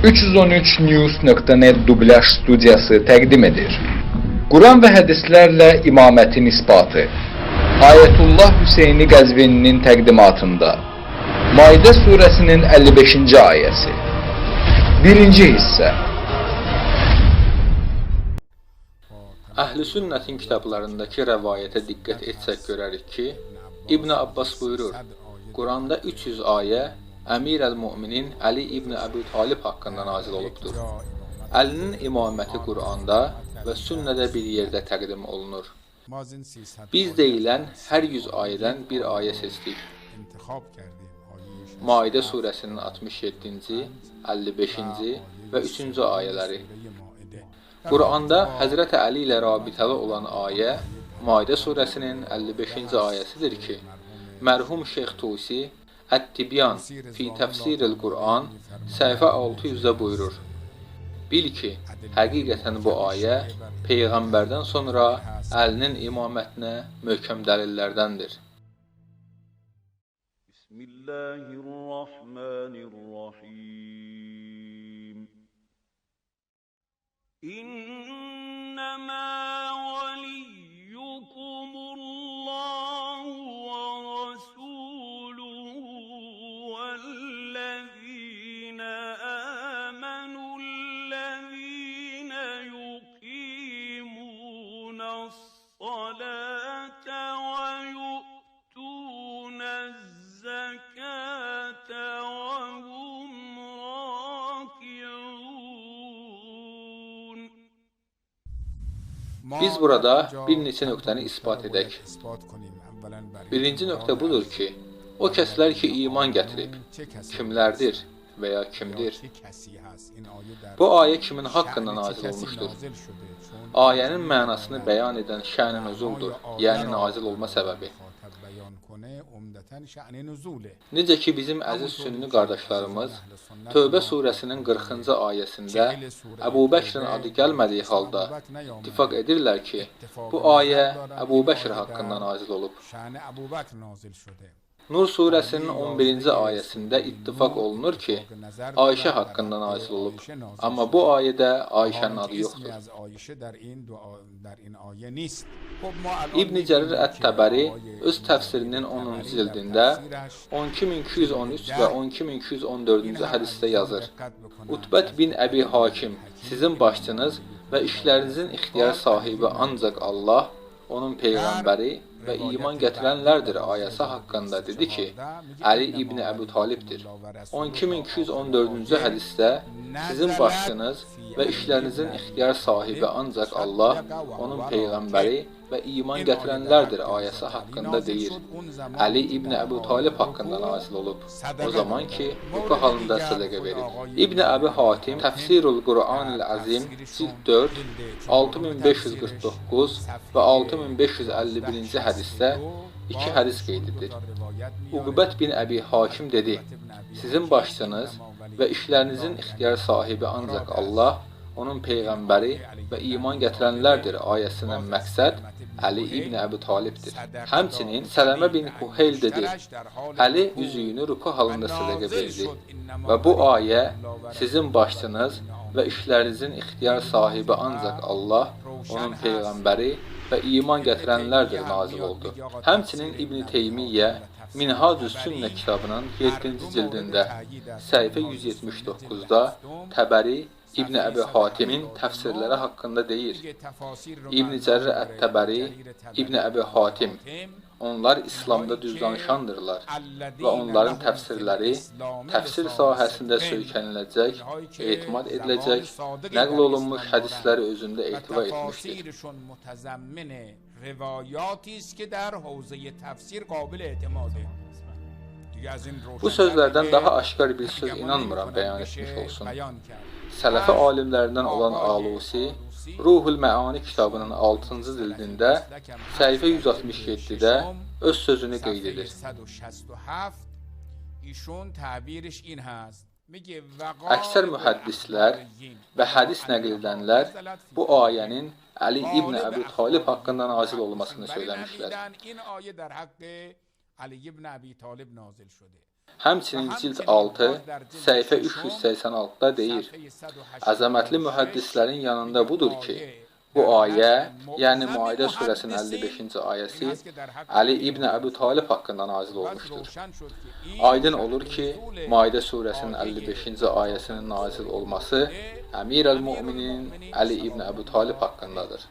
313news.net dublaj studiyası təqdim edir. Quran və hədislərlə imamətin isbatı. Ayətullah Hüseyni Qəzvininin təqdimatında. Maidə surəsinin 55-ci ayəsi. 1-ci hissə. Əhl-i Sünnətin kitablarındakı rəvayətə diqqət etsək görərik ki, İbn Abbas buyurur, Quranda 300 ayə Əmir əl-Müminin Əli ibn Əbi Talib haqqında nazil olubdur. Əlinin imaməti Quranda və sünnədə bir yerdə təqdim olunur. Biz deyilən hər 100 ayədən bir ayə seçdik. Maidə surəsinin 67-ci, 55-ci və 3-cü ayələri. Quranda Həzrət Əli ilə rabitəli olan ayə Maidə surəsinin 55-ci ayəsidir ki, mərhum Şeyx Tusi Ət-Tibyan fi təfsiril Qur'an səhifə 600-də buyurur. Bil ki, həqiqətən bu ayə Peyğəmbərdən sonra Əlinin imamətinə möhkəm dəlillərdəndir. Bismillahirrahmanirrahim. İnnemâ veliyyukumullahu ve rasûluhu vellezîne âmenullezîne yukîmûne's-salâte ve yu'tûne'z-zekâte ve hum râki'ûn. Biz burada bir neçə nöqtəni isbat edək. Birinci nöqtə budur ki, o kəslər ki, iman gətirib, kimlərdir və ya kimdir? Bu ayə kimin haqqında nazil olmuşdur? Ayənin mənasını bəyan edən şən-i nüzuldur, yəni nazil olma səbəbi. Necə ki, bizim əziz sünni qardaşlarımız Tövbə surəsinin 40-cı ayəsində Əbu Bəkrin adı gəlmədiyi halda ittifaq edirlər ki, bu ayə Əbu Bəkr haqqında nazil olub. Nur surəsinin 11-ci ayəsində ittifaq olunur ki, Ayşə haqqında nazil olub. Amma bu ayədə Ayşənin adı yoxdur. İbn Cərir Ət-Təbəri öz təfsirinin 10-cu cildində 12213 və 12214-cü hədisdə yazır. Utbət bin Əbi Hakim, sizin başçınız və işlərinizin ixtiyar sahibi ancaq Allah, onun Peyğəmbəri və iman gətirənlərdir ayəsi haqqında dedi ki, Əli ibn Əbi Talibdir. 12214-cü hədisdə sizin başçınız və işlərinizin ixtiyar sahibi ancaq Allah, onun Peyğəmbəri və iman gətirənlərdir ayəsi haqqında deyir. Əli ibn Əbi Talib haqqında nazil olub. O zaman ki, ruku halında sədəqə verir. İbn Əbi Hatim Təfsirul Qur'anil Əzim cild 4 6549 və 6551-ci hədisdə iki hədis qeyd edir. Uqbət bin Əbi Hakim dedi, sizin başçınız və işlərinizin ixtiyar sahibi ancaq Allah, onun Peyğəmbəri və iman gətirənlərdir ayəsindən məqsəd Əli ibn Əbi Talibdir. Həmçinin Sələmə bin Kuheyl dedi, Əli üzüyünü ruku halında sədəqə verdi və bu ayə sizin başçınız və işlərinizin ixtiyar sahibi ancaq Allah, onun Peyğəmbəri və iman gətirənlərdir nazil oldu. Həmçinin İbn Teymiyyə Minhacü's Sünnə kitabının 7-ci cildində səhifə 179-da Təbəri İbn Əbi Hatimin təfsirləri haqqında deyir. İbn Cərir Ət-Təbəri, İbn Əbi Hatim, onlar İslamda düz danışandırlar və onların təfsirləri təfsir sahəsində söykəniləcək, etimad ediləcək, nəql olunmuş hədisləri özündə ehtiva etmişdir. Bu sözlərdən daha aşkar bir söz inanmıram bəyan etmiş olsun. Sələfi alimlərindən olan Alusi, Ruhul Məani kitabının 6-cı cildində səhifə 167-də öz sözünü qeyd edir. Əksər mühəddislər və hədis nəql edənlər bu ayənin Əli ibn Əbi Talib haqqında nazil olmasını söyləmişlər. Həmçinin cild 6, səhifə 386-da deyir: Əzəmətli mühəddislərin yanında budur ki, bu ayə, yəni Maidə surəsinin 55-ci ayəsi Əli İbn Əbu Talib haqqında nazil olmuşdur. Aydın olur ki, Maidə surəsinin 55-ci ayəsinin nazil olması Əmir əl-Müminin Əli İbn Əbu Talib haqqındadır.